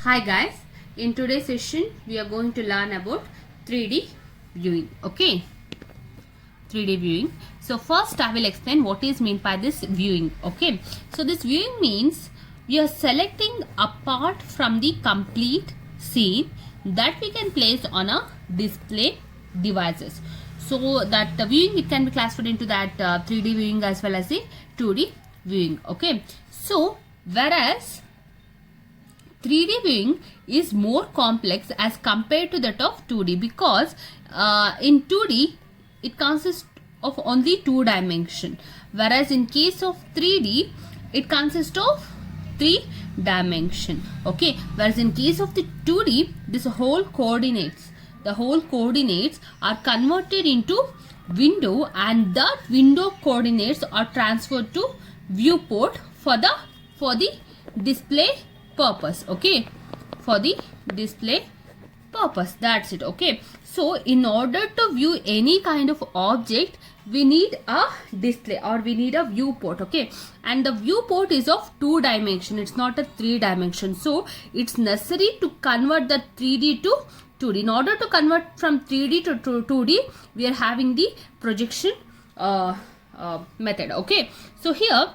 Hi guys, in today's session we are going to learn about 3D viewing. Okay, 3D viewing. So first I will explain what is meant by this viewing. Okay, so this viewing means we are selecting a part from the complete scene that we can place on a display devices. So that the viewing, it can be classified into that 3D viewing as well as the 2D viewing. Okay, so whereas 3D viewing is more complex as compared to that of 2D, because in 2D it consists of only 2 dimension, whereas in case of 3D it consists of 3 dimension. Okay, whereas in case of the 2D, the whole coordinates are converted into window, and that window coordinates are transferred to viewport for the display purpose. Okay, for the display purpose, that's it. Okay, so in order to view any kind of object, we need a display or we need a viewport. Okay, and the viewport is of 2 dimension, it's not a 3 dimension, so it's necessary to convert the 3D to 2D. In order to convert from 3D to 2D, we are having the projection method. Okay, so here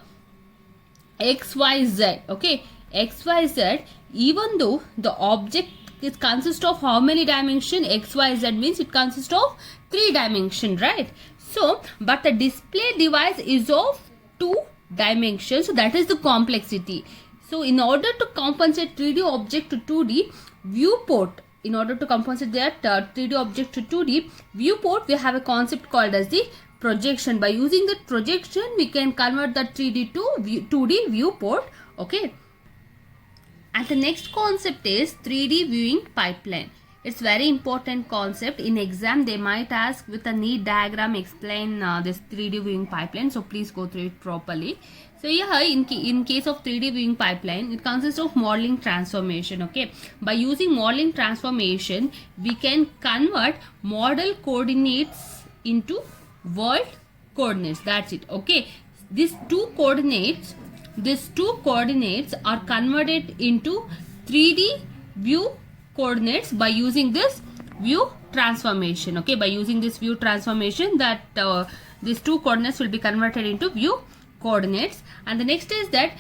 XYZ. Okay, XYZ, even though the object is consists of how many dimension? XYZ means it consists of 3 dimension, right? So but the display device is of 2 dimensions, so that is the complexity. So in order to compensate 3D object to 2D viewport, in order to compensate that 3D object to 2D viewport, we have a concept called as the projection. By using the projection, we can convert the 3D to 2D viewport. Okay, and the next concept is 3D viewing pipeline. It's very important concept. In exam they might ask with a neat diagram explain this 3D viewing pipeline, so please go through it properly. So here in case of 3D viewing pipeline, it consists of modeling transformation. Okay, by using modeling transformation, we can convert model coordinates into world coordinates, that's it. Okay, these two coordinates are converted into 3D view coordinates by using this view transformation. Okay, by using this view transformation, that these two coordinates will be converted into view coordinates. And the next is that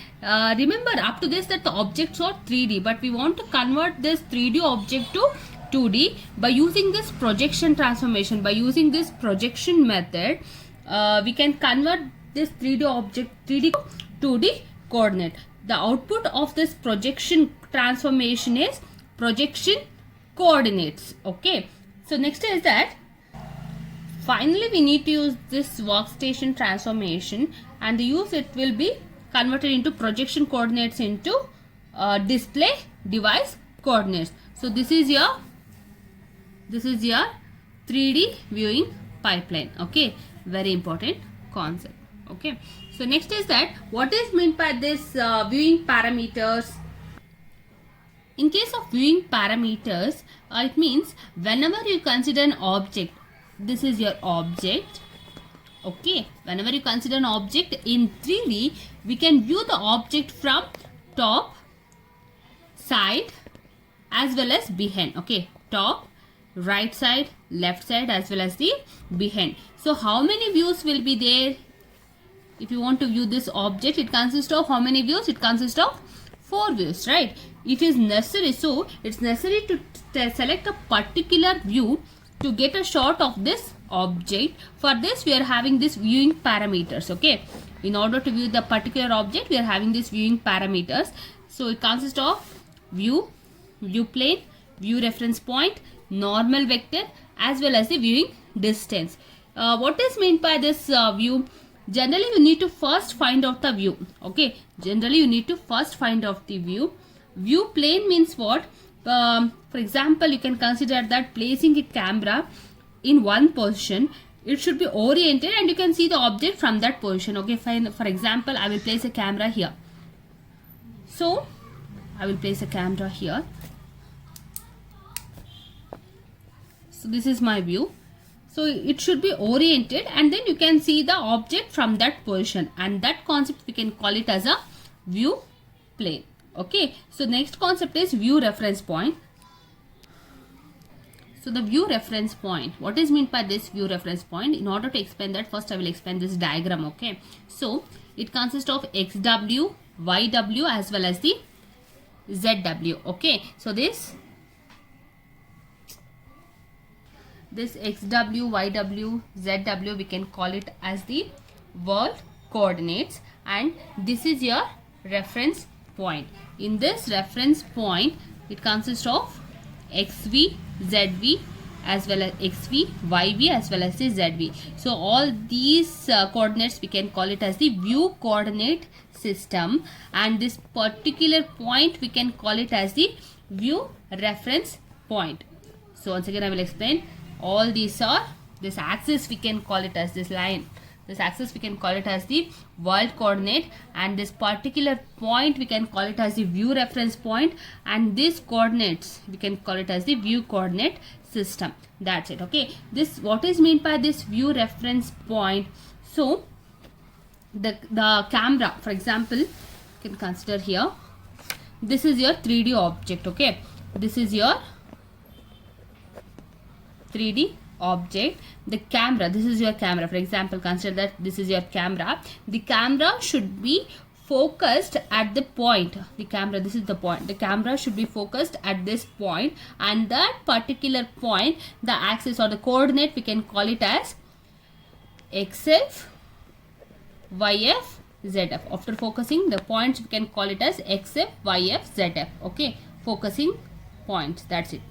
remember up to this that the objects are 3D, but we want to convert this 3D object to 2D by using this projection transformation. By using this projection method, we can convert this 3D object 3D to 2D coordinate. The output of this projection transformation is projection coordinates. Okay, so next is that finally we need to use this workstation transformation, and the use it will be converted into projection coordinates into display device coordinates. So this is your 3D viewing pipeline. Okay, very important concept. Okay, so next is that what is meant by this viewing parameters. In case of viewing parameters, it means whenever you consider an object, this is your object. Okay, whenever you consider an object in 3D, we can view the object from top, side as well as behind. Okay, top, right side, left side as well as the behind. So how many views will be there? If you want to view this object, it consists of how many views? It consists of 4 views, right? It is necessary, so it's necessary to select a particular view to get a shot of this object. For this we are having this viewing parameters. Okay, in order to view the particular object, we are having this viewing parameters. So it consists of view, view plane, view reference point, normal vector as well as the viewing distance. What is meant by this view? Generally you need to first find out the view. Okay, generally you need to first find out the view. View plane means what? For example, you can consider that placing a camera in one position, it should be oriented and you can see the object from that position. Okay, fine. For example, I will place a camera here. So I will place a camera here. So this is my view. So it should be oriented and then you can see the object from that position, and that concept we can call it as a view plane. Okay, so next concept is view reference point. So the view reference point, what is meant by this view reference point? In order to explain that, first I will explain this diagram. Okay, so it consists of xw, yw as well as the zw. Okay, so this xw, yw, zw, we can call it as the world coordinates, and this is your reference point. In this reference point, it consists of xv, zv as well as xv, yv as well as the zv. So all these coordinates we can call it as the view coordinate system, and this particular point we can call it as the view reference point. So once again I will explain. All these are, this axis we can call it as this line. This axis we can call it as the world coordinate, and this particular point we can call it as the view reference point, and these coordinates we can call it as the view coordinate system. That's it. Okay, this, what is meant by this view reference point? So the camera, for example, you can consider here, this is your 3D object. Okay, this is your 3D object. The camera, this is your camera. For example, consider that this is your camera. The camera should be focused at the point. The camera, this is the point. The camera should be focused at this point, and that particular point, the axis or the coordinate, we can call it as xf, yf, zf. After focusing the points, we can call it as xf, yf, zf. Okay, focusing points. That's it.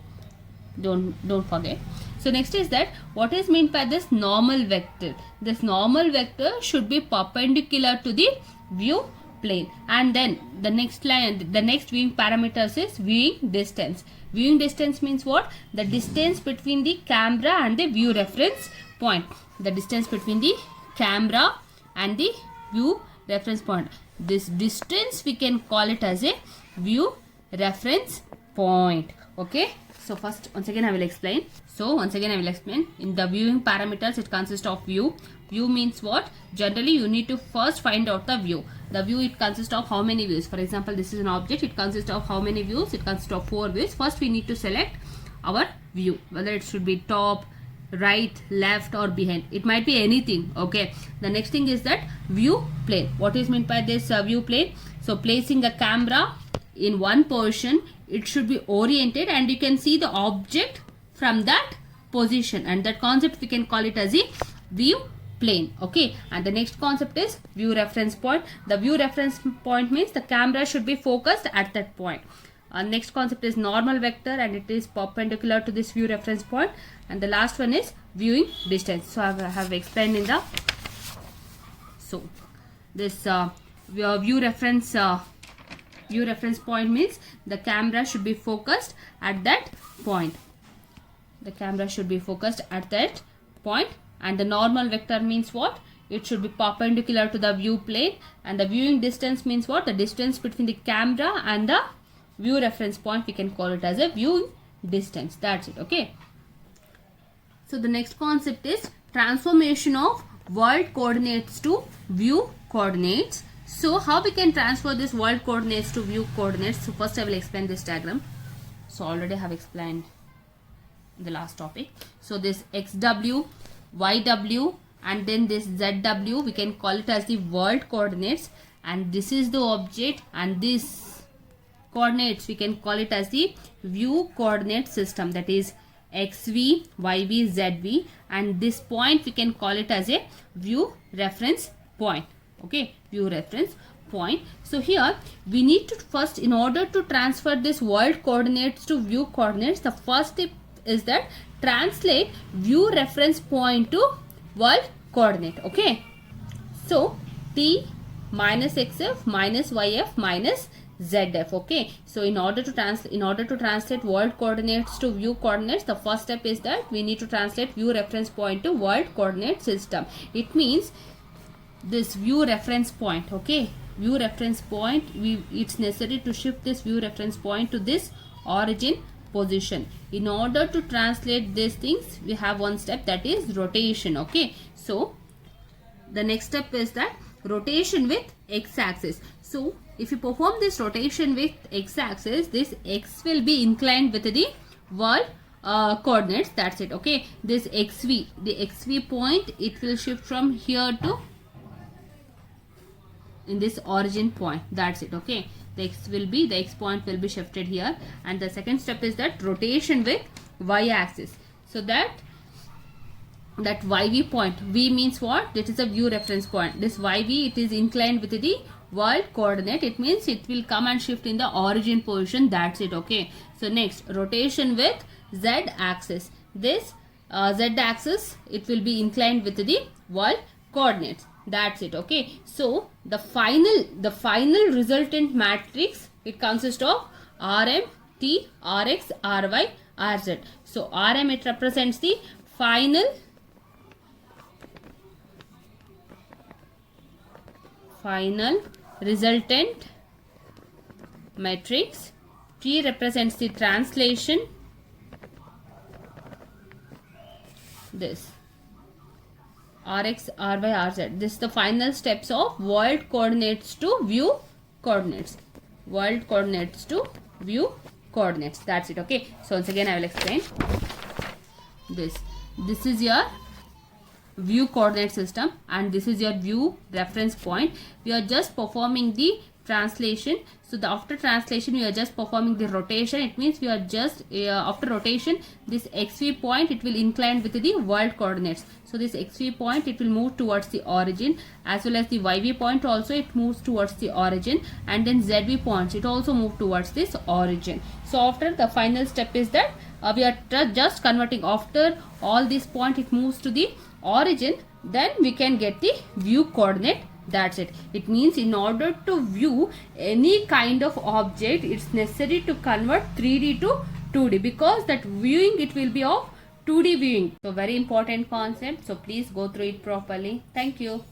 Don't forget. So next is that, what is meant by this normal vector? This normal vector should be perpendicular to the view plane, and then the next line, the next viewing parameters is viewing distance. Viewing distance means what? The distance between the camera and the view reference point. The distance between the camera and the view reference point. This distance we can call it as a view reference point. Okay, so first, once again I will explain. In the viewing parameters, it consists of view. View means what? Generally you need to first find out the view. The view, it consists of how many views. For example, this is an object, it consists of how many views? It consists of 4 views. First we need to select our view, whether it should be top, right, left or behind. It might be anything. Okay, the next thing is that view plane. What is meant by this view plane? So placing a camera in one position, it should be oriented and you can see the object from that position, and that concept we can call it as a view plane. Okay, and the next concept is view reference point. The view reference point means the camera should be focused at that point. Next concept is normal vector, and it is perpendicular to this view reference point. And the last one is viewing distance. So I have explained in the, so this view reference point means the camera should be focused at that point. The camera should be focused at that point. And the normal vector means what? It should be perpendicular to the view plane. And the viewing distance means what? The distance between the camera and the view reference point, we can call it as a viewing distance. That's it. Okay, so the next concept is transformation of world coordinates to view coordinates. So how we can transfer this world coordinates to view coordinates? So first I will explain this diagram. So already I have explained in the last topic. So this xw, yw and then this zw, we can call it as the world coordinates, and this is the object, and this coordinates we can call it as the view coordinate system, that is xv, yv, zv, and this point we can call it as a view reference point. Okay, view reference point. So here we need to first, in order to transfer this world coordinates to view coordinates, the first step is that translate view reference point to world coordinate. Okay, so t minus xf minus yf minus zf. Okay, so in order to translate world coordinates to view coordinates, the first step is that we need to translate view reference point to world coordinate system. It means this view reference point, okay, view reference point, it's necessary to shift this view reference point to this origin position. In order to translate these things, we have one step, that is rotation. Okay, so the next step is that rotation with x-axis. So if you perform this rotation with x-axis, this x will be inclined with the world coordinates. That's it. Okay, this xv, the xv point, it will shift from here to in this origin point. That's it. Okay, the x point will be shifted here. And the second step is that rotation with y-axis. So that yv point, v means what? That is a view reference point. This yv, it is inclined with the world coordinate. It means it will come and shift in the origin position. That's it. Okay, so next, rotation with z-axis. This z-axis, it will be inclined with the world coordinates. That's it. Okay, so the final resultant matrix, it consists of Rm, T, Rx, Ry, Rz. So Rm, it represents the final resultant matrix. T represents the translation. This Rx, Ry, Rz. This is the final steps of world coordinates to view coordinates. World coordinates to view coordinates. That's it. Okay, so once again I will explain. This is your view coordinate system and this is your view reference point. We are just performing the translation. So after translation, we are just performing the rotation. It means we are just after rotation, this xv point, it will incline with the world coordinates. So this xv point, it will move towards the origin, as well as the yv point also, it moves towards the origin, and then zv points, it also move towards this origin. So after, the final step is that we are just converting. After all this point, it moves to the origin, then we can get the view coordinate. That's it. It means in order to view any kind of object, it's necessary to convert 3D to 2D, because that viewing, it will be of 2D viewing. So very important concept. So please go through it properly. Thank you.